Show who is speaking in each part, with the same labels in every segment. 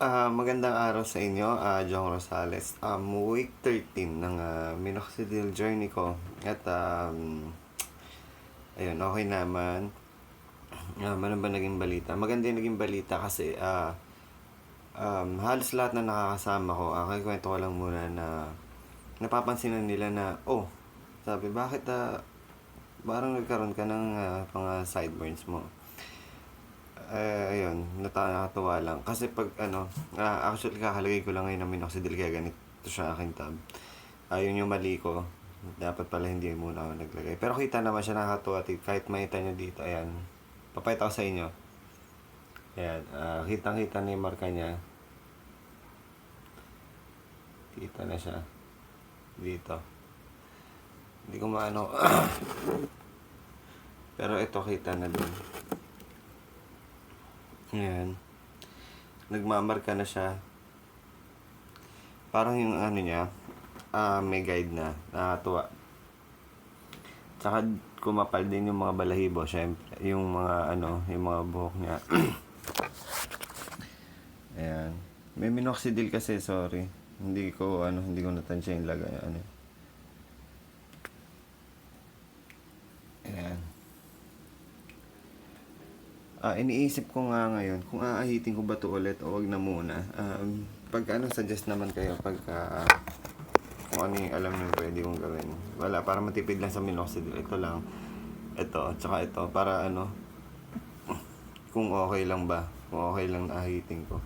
Speaker 1: Magandang araw sa inyo, Jong Rosales. Week 13 ng Minoxidil journey ko. At ayun, okay naman. Ano ba naging balita? Maganda yung naging balita kasi halos lahat na nakakasama ko, kikwento ko lang muna na napapansin na nila na, sabi, bakit parang nagkaroon ka ng mga sideburns mo? Ayun, nakakatuwa lang. Kasi pag actually kakalagay ko lang ngayon ng minoxidil kaya ganito siya aking tab. Ayun yung mali ko. Dapat pala hindi muna ako naglagay. Pero kita naman siya nakakatuwa. Kahit makita nyo dito, ayan. Papayta ko sa inyo. Ayan, kitang-kita na yung marka niya. Kita na siya. Dito. Hindi ko maano. Pero ito kita na dun. Ayan. Nagmamarka na siya. Parang yung ano niya, may guide na. Nakakatuwa. Tsaka kumapal din yung mga balahibo, syempre. Yung mga yung mga buhok niya. Ayan. May minoxidil kasi, sorry. Hindi ko natansya yung lagay. Ayan. Iniisip ko nga ngayon kung aahitin ko ba ito ulit o wag na muna. Suggest naman kayo pagka kung ano yung alam nyo pwede kong gawin. Wala, para matipid lang sa minoxidil. Ito lang. Ito, tsaka ito. Para kung okay lang ba. Kung okay lang na ahitin ko.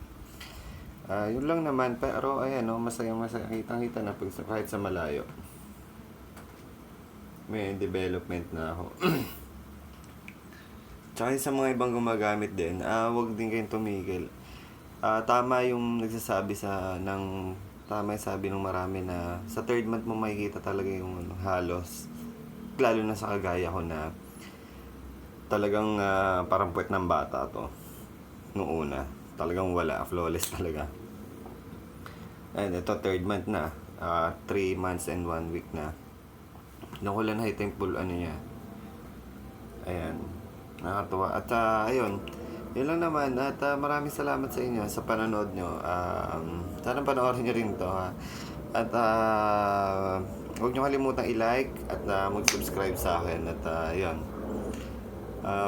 Speaker 1: Yun lang naman. Pero ayan, masaya. Kitang-kita na kahit sa malayo. May development na ako. Tsaka sa mga ibang gumagamit din, wag din kayong tumigil. Tama yung nagsasabi tama yung sabi ng marami na sa third month mo makikita talaga yung halos. Lalo na sa kagaya ko na talagang parang puwet ng bata to. Noong una, talagang wala, flawless talaga. And ito third month na, 3 months and 1 week na. Nakulan na yung full niya. Ayan. Nakakatuwa. At ayun, yun lang naman. At maraming salamat sa inyo sa panonood nyo. Sana panoorin nyo rin to, ha. At huwag nyo kalimutang i-like at mag-subscribe sa akin. At yun.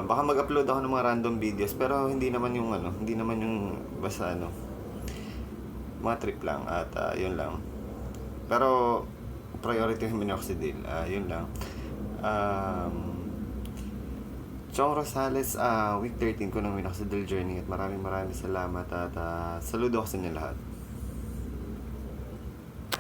Speaker 1: Baka mag-upload ako ng mga random videos, pero hindi naman yung basta mga trip lang. At yun lang. Pero priority yung minoxidil. Yun lang. Chong Rosales, week 13 ko ng Minoxidil journey at maraming salamat at saludo ko sa inyo lahat.